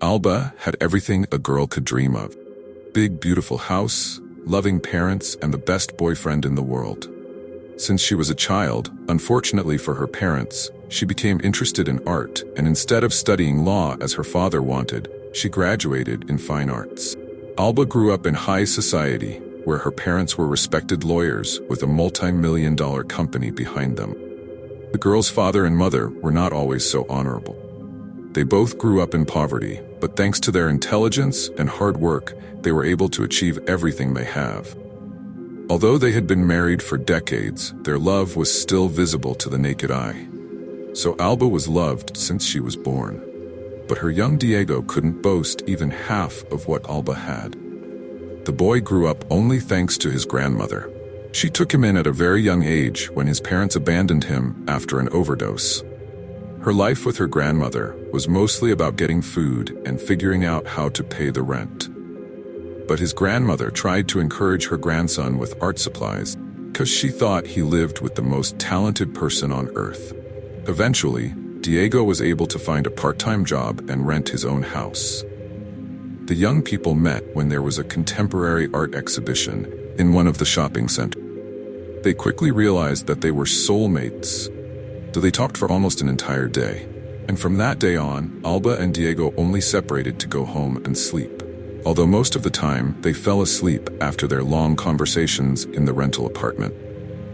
Alba had everything a girl could dream of. Big, beautiful house, loving parents, and the best boyfriend in the world. Since she was a child, unfortunately for her parents, she became interested in art, and instead of studying law as her father wanted, she graduated in fine arts. Alba grew up in high society, where her parents were respected lawyers with a multi-million-dollar company behind them. The girl's father and mother were not always so honorable. They both grew up in poverty, but thanks to their intelligence and hard work, they were able to achieve everything they have. Although they had been married for decades, their love was still visible to the naked eye. So Alba was loved since she was born. But her young Diego couldn't boast even half of what Alba had. The boy grew up only thanks to his grandmother. She took him in at a very young age when his parents abandoned him after an overdose. Her life with her grandmother was mostly about getting food and figuring out how to pay the rent. But his grandmother tried to encourage her grandson with art supplies because she thought he lived with the most talented person on earth. Eventually, Diego was able to find a part-time job and rent his own house. The young people met when there was a contemporary art exhibition in one of the shopping centers. They quickly realized that they were soulmates, so they talked for almost an entire day. And from that day on, Alba and Diego only separated to go home and sleep. Although most of the time, they fell asleep after their long conversations in the rental apartment.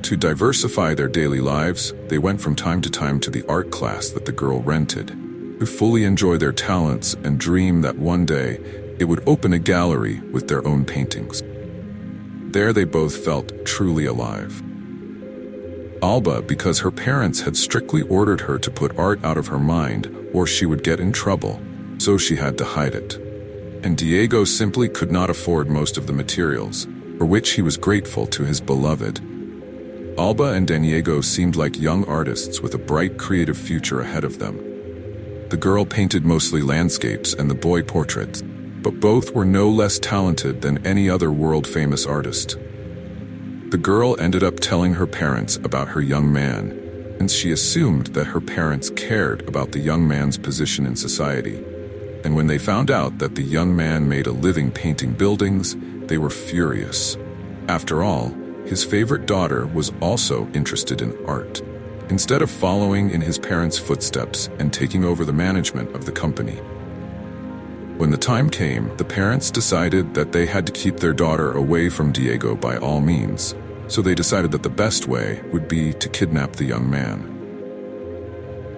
To diversify their daily lives, they went from time to time to the art class that the girl rented, to fully enjoy their talents and dream that one day it would open a gallery with their own paintings. There they both felt truly alive. Alba, because her parents had strictly ordered her to put art out of her mind or she would get in trouble, so she had to hide it. And Diego simply could not afford most of the materials, for which he was grateful to his beloved. Alba and Diego seemed like young artists with a bright creative future ahead of them. The girl painted mostly landscapes and the boy portraits, but both were no less talented than any other world-famous artist. The girl ended up telling her parents about her young man, and she assumed that her parents cared about the young man's position in society. And when they found out that the young man made a living painting buildings, they were furious. After all, his favorite daughter was also interested in art. Instead of following in his parents' footsteps and taking over the management of the company. When the time came, the parents decided that they had to keep their daughter away from Diego by all means, so they decided that the best way would be to kidnap the young man.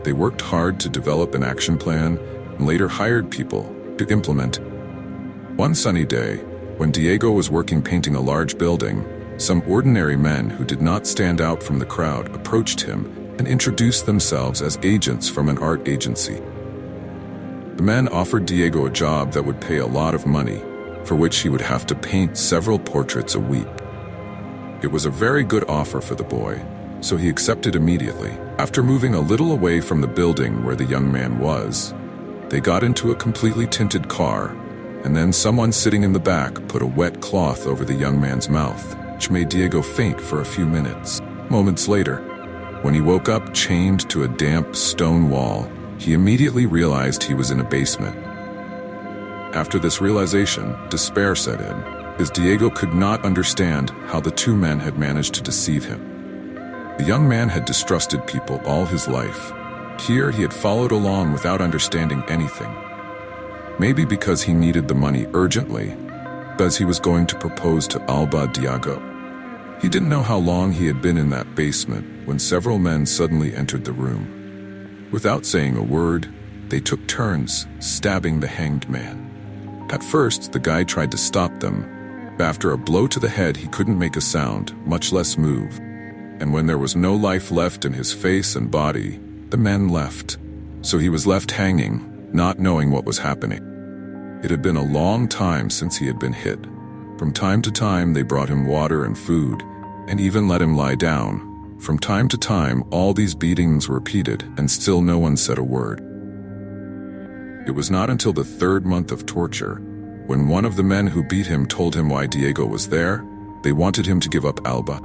They worked hard to develop an action plan and later hired people to implement it. One sunny day, when Diego was working painting a large building, some ordinary men who did not stand out from the crowd approached him and introduced themselves as agents from an art agency. The men offered Diego a job that would pay a lot of money, for which he would have to paint several portraits a week. It was a very good offer for the boy, so he accepted immediately. After moving a little away from the building where the young man was, they got into a completely tinted car, and then someone sitting in the back put a wet cloth over the young man's mouth, which made Diego faint for a few minutes. Moments later, when he woke up chained to a damp stone wall, he immediately realized he was in a basement. After this realization, despair set in, as Diego could not understand how the two men had managed to deceive him. The young man had distrusted people all his life. Here he had followed along without understanding anything. Maybe because he needed the money urgently, because he was going to propose to Alba Diego. He didn't know how long he had been in that basement when several men suddenly entered the room. Without saying a word, they took turns stabbing the hanged man. At first, the guy tried to stop them. After a blow to the head, he couldn't make a sound, much less move. And when there was no life left in his face and body, the men left. So he was left hanging, not knowing what was happening. It had been a long time since he had been hit. From time to time, they brought him water and food, and even let him lie down. From time to time, all these beatings were repeated, and still no one said a word. It was not until the third month of torture, when one of the men who beat him told him why Diego was there, they wanted him to give up Alba.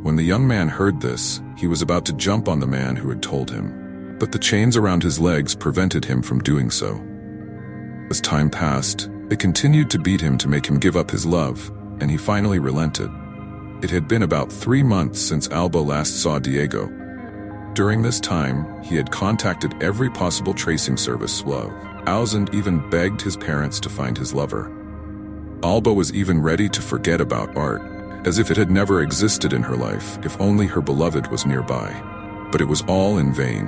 When the young man heard this, he was about to jump on the man who had told him, but the chains around his legs prevented him from doing so. As time passed, they continued to beat him to make him give up his love, and he finally relented. It had been about 3 months since Alba last saw Diego. During this time, he had contacted every possible tracing service, and even begged his parents to find his lover. Alba was even ready to forget about Art, as if it had never existed in her life, if only her beloved was nearby. But it was all in vain.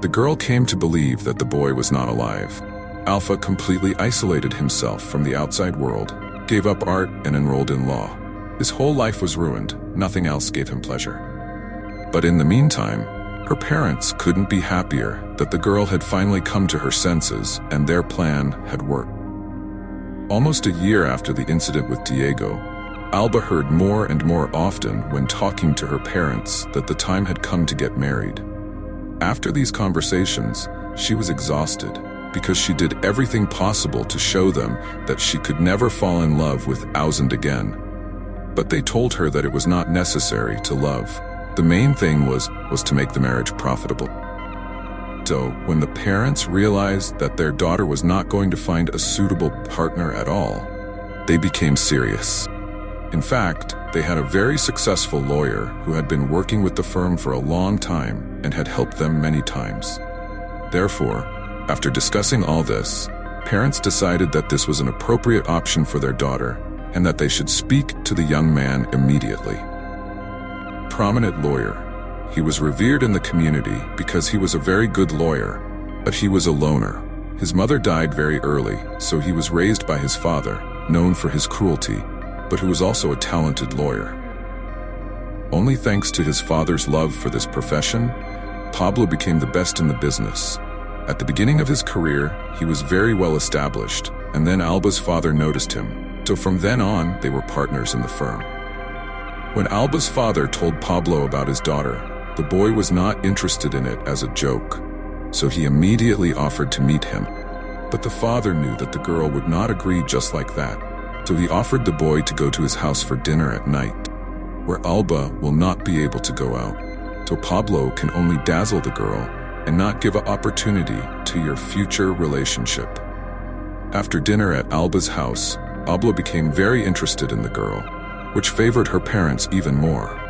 The girl came to believe that the boy was not alive. Alpha completely isolated himself from the outside world, gave up art, and enrolled in law. His whole life was ruined, nothing else gave him pleasure. But in the meantime, her parents couldn't be happier that the girl had finally come to her senses and their plan had worked. Almost a year after the incident with Diego, Alba heard more and more often when talking to her parents that the time had come to get married. After these conversations, she was exhausted because she did everything possible to show them that she could never fall in love with Ausland again. But they told her that it was not necessary to love. The main thing was to make the marriage profitable. So, when the parents realized that their daughter was not going to find a suitable partner at all, they became serious. In fact, they had a very successful lawyer who had been working with the firm for a long time and had helped them many times. Therefore, after discussing all this, parents decided that this was an appropriate option for their daughter and that they should speak to the young man immediately. Prominent lawyer. He was revered in the community because he was a very good lawyer, but he was a loner. His mother died very early, so he was raised by his father, known for his cruelty, but who was also a talented lawyer. Only thanks to his father's love for this profession, Pablo became the best in the business. At the beginning of his career, he was very well established, and then Alba's father noticed him, so from then on, they were partners in the firm. When Alba's father told Pablo about his daughter, the boy was not interested in it as a joke, so he immediately offered to meet him. But the father knew that the girl would not agree just like that, so he offered the boy to go to his house for dinner at night, where Alba will not be able to go out, so Pablo can only dazzle the girl and not give an opportunity to your future relationship. After dinner at Alba's house, Pablo became very interested in the girl, which favored her parents even more.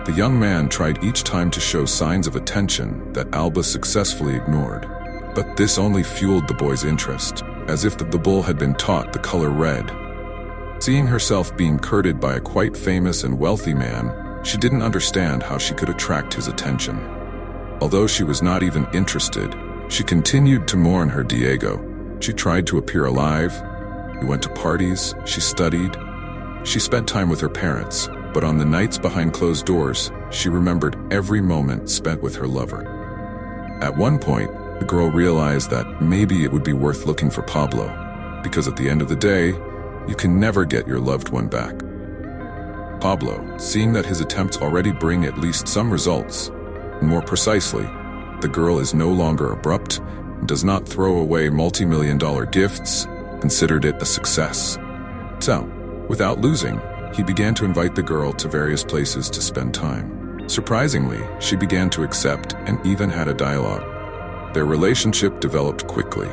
The young man tried each time to show signs of attention that Alba successfully ignored, but this only fueled the boy's interest, as if the bull had been taught the color red. Seeing herself being courted by a quite famous and wealthy man, she didn't understand how she could attract his attention. Although she was not even interested, she continued to mourn her Diego. She tried to appear alive. She went to parties. She studied. She spent time with her parents, but on the nights behind closed doors, she remembered every moment spent with her lover. At one point, the girl realized that maybe it would be worth looking for Pablo, because at the end of the day, you can never get your loved one back. Pablo, seeing that his attempts already bring at least some results, more precisely, the girl is no longer abrupt and does not throw away multi-million-dollar gifts, considered it a success. So, without losing, he began to invite the girl to various places to spend time. Surprisingly, she began to accept and even had a dialogue. Their relationship developed quickly.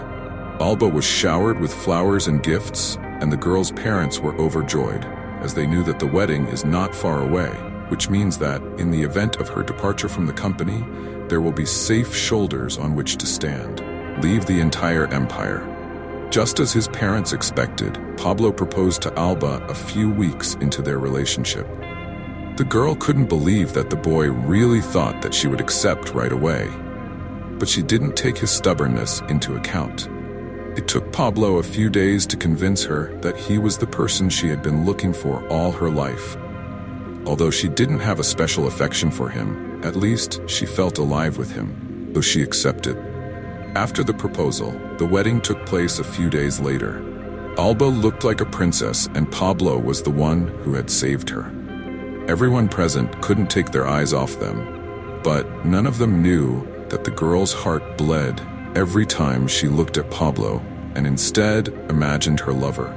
Alba was showered with flowers and gifts, and the girl's parents were overjoyed, as they knew that the wedding is not far away, which means that, in the event of her departure from the company, there will be safe shoulders on which to stand, leave the entire empire. Just as his parents expected, Pablo proposed to Alba a few weeks into their relationship. The girl couldn't believe that the boy really thought that she would accept right away, but she didn't take his stubbornness into account. It took Pablo a few days to convince her that he was the person she had been looking for all her life. Although she didn't have a special affection for him, at least she felt alive with him, though she accepted. After the proposal, the wedding took place a few days later. Alba looked like a princess, and Pablo was the one who had saved her. Everyone present couldn't take their eyes off them, but none of them knew that the girl's heart bled every time she looked at Pablo and instead imagined her lover.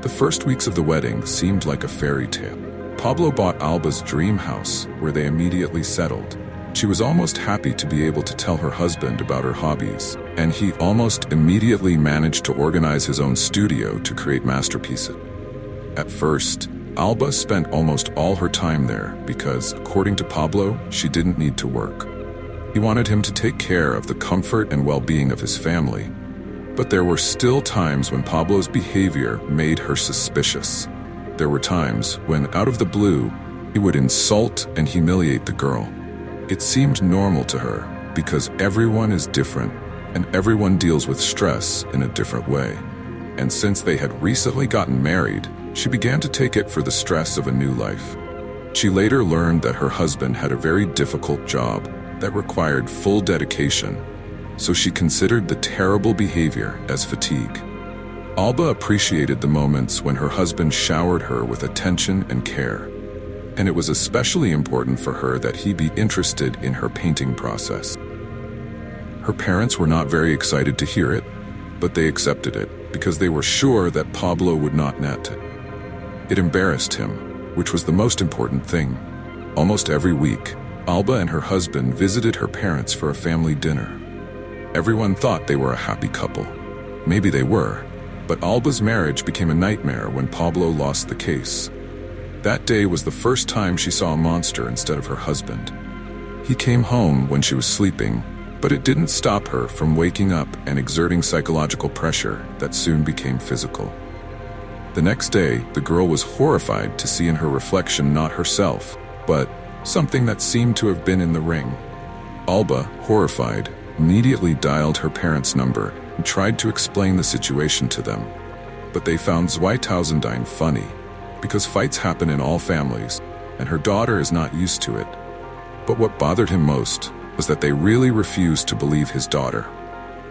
The first weeks of the wedding seemed like a fairy tale. Pablo bought Alba's dream house, where they immediately settled. She was almost happy to be able to tell her husband about her hobbies, and he almost immediately managed to organize his own studio to create masterpieces. At first, Alba spent almost all her time there because, according to Pablo, she didn't need to work. He wanted him to take care of the comfort and well-being of his family. But there were still times when Pablo's behavior made her suspicious. There were times when, out of the blue, he would insult and humiliate the girl. It seemed normal to her because everyone is different and everyone deals with stress in a different way. And since they had recently gotten married, she began to take it for the stress of a new life. She later learned that her husband had a very difficult job that required full dedication, so she considered the terrible behavior as fatigue. Alba appreciated the moments when her husband showered her with attention and care, and it was especially important for her that he be interested in her painting process. Her parents were not very excited to hear it, but they accepted it because they were sure that Pablo would not net it. It embarrassed him, which was the most important thing. Almost every week, Alba and her husband visited her parents for a family dinner. Everyone thought they were a happy couple. Maybe they were, but Alba's marriage became a nightmare when Pablo lost the case. That day was the first time she saw a monster instead of her husband. He came home when she was sleeping, but it didn't stop her from waking up and exerting psychological pressure that soon became physical. The next day, the girl was horrified to see in her reflection not herself, but something that seemed to have been in the ring. Alba, horrified, immediately dialed her parents' number and tried to explain the situation to them. But they found 2009 funny, because fights happen in all families, and her daughter is not used to it. But what bothered him most was that they really refused to believe his daughter.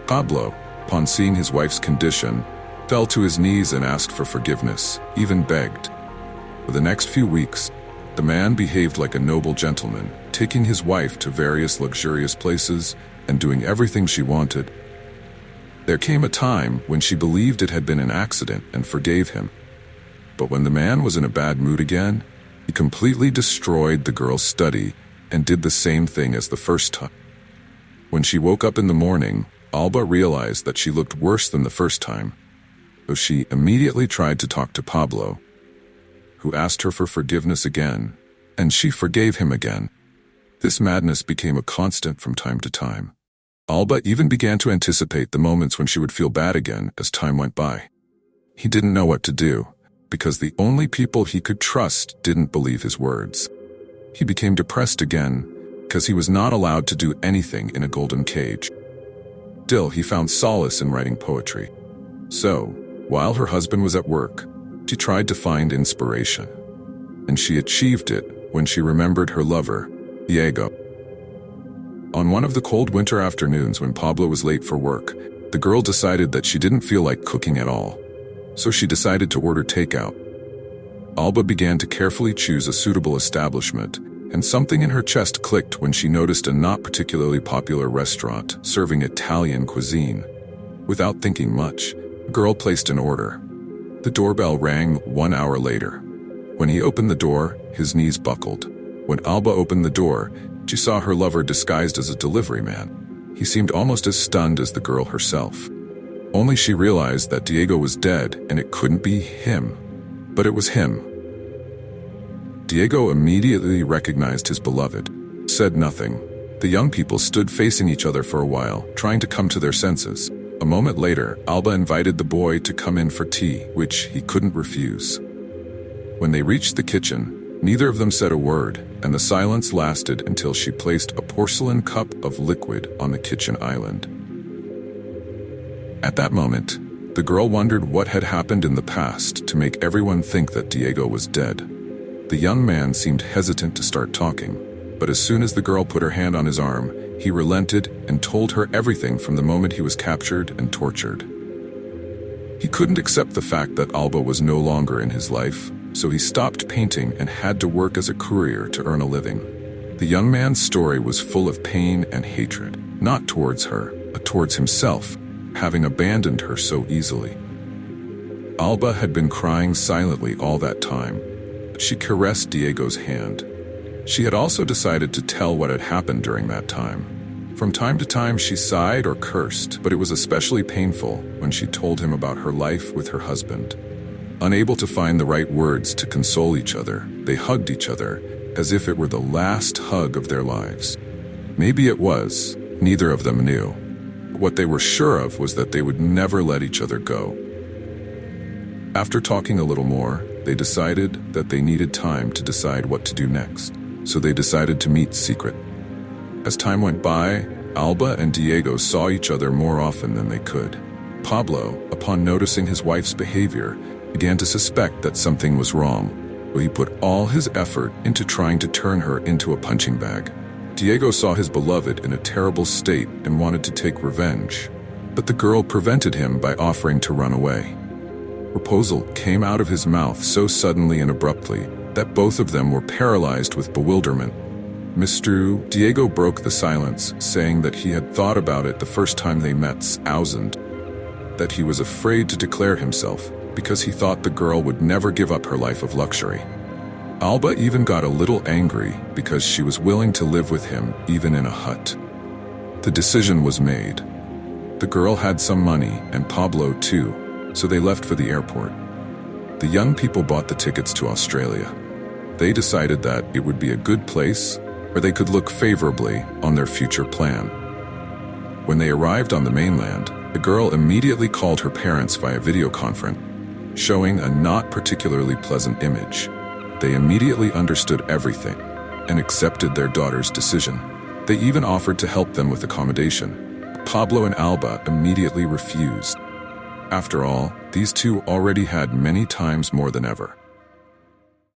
Pablo, upon seeing his wife's condition, fell to his knees and asked for forgiveness, even begged. For the next few weeks, the man behaved like a noble gentleman, taking his wife to various luxurious places and doing everything she wanted. There came a time when she believed it had been an accident and forgave him. But when the man was in a bad mood again, he completely destroyed the girl's study and did the same thing as the first time. When she woke up in the morning, Alba realized that she looked worse than the first time, so she immediately tried to talk to Pablo, who asked her for forgiveness again, and she forgave him again. This madness became a constant from time to time. Alba even began to anticipate the moments when she would feel bad again as time went by. He didn't know what to do, because the only people he could trust didn't believe his words. He became depressed again, because he was not allowed to do anything in a golden cage. Still, he found solace in writing poetry. So, while her husband was at work, she tried to find inspiration. And she achieved it when she remembered her lover, Diego. On one of the cold winter afternoons when Pablo was late for work, the girl decided that she didn't feel like cooking at all. So she decided to order takeout. Alba began to carefully choose a suitable establishment, and something in her chest clicked when she noticed a not particularly popular restaurant serving Italian cuisine. Without thinking much, the girl placed an order. The doorbell rang 1 hour later. When he opened the door, his knees buckled. When Alba opened the door, she saw her lover disguised as a delivery man. He seemed almost as stunned as the girl herself. Only she realized that Diego was dead and it couldn't be him. But it was him. Diego immediately recognized his beloved, said nothing. The young people stood facing each other for a while, trying to come to their senses. A moment later, Alba invited the boy to come in for tea, which he couldn't refuse. When they reached the kitchen, neither of them said a word, and the silence lasted until she placed a porcelain cup of liquid on the kitchen island. At that moment, the girl wondered what had happened in the past to make everyone think that Diego was dead. The young man seemed hesitant to start talking, but as soon as the girl put her hand on his arm, he relented and told her everything from the moment he was captured and tortured. He couldn't accept the fact that Alba was no longer in his life, so he stopped painting and had to work as a courier to earn a living. The young man's story was full of pain and hatred, not towards her, but towards himself, having abandoned her so easily. Alba had been crying silently all that time. She caressed Diego's hand. She had also decided to tell what had happened during that time. From time to time, she sighed or cursed, but it was especially painful when she told him about her life with her husband. Unable to find the right words to console each other, they hugged each other as if it were the last hug of their lives. Maybe it was, neither of them knew. What they were sure of was that they would never let each other go. After talking a little more, they decided that they needed time to decide what to do next, so they decided to meet secret. As time went by, Alba and Diego saw each other more often than they could. Pablo, upon noticing his wife's behavior, began to suspect that something was wrong, so he put all his effort into trying to turn her into a punching bag. Diego saw his beloved in a terrible state and wanted to take revenge, but the girl prevented him by offering to run away. Proposal came out of his mouth so suddenly and abruptly that both of them were paralyzed with bewilderment. Mr. Diego broke the silence, saying that he had thought about it the first time they met, that he was afraid to declare himself because he thought the girl would never give up her life of luxury. Alba even got a little angry because she was willing to live with him even in a hut. The decision was made. The girl had some money, and Pablo too, so they left for the airport. The young people bought the tickets to Australia. They decided that it would be a good place where they could look favorably on their future plan. When they arrived on the mainland, the girl immediately called her parents via video conference, showing a not particularly pleasant image. They immediately understood everything and accepted their daughter's decision. They even offered to help them with accommodation. Pablo and Alba immediately refused. After all, these two already had many times more than ever.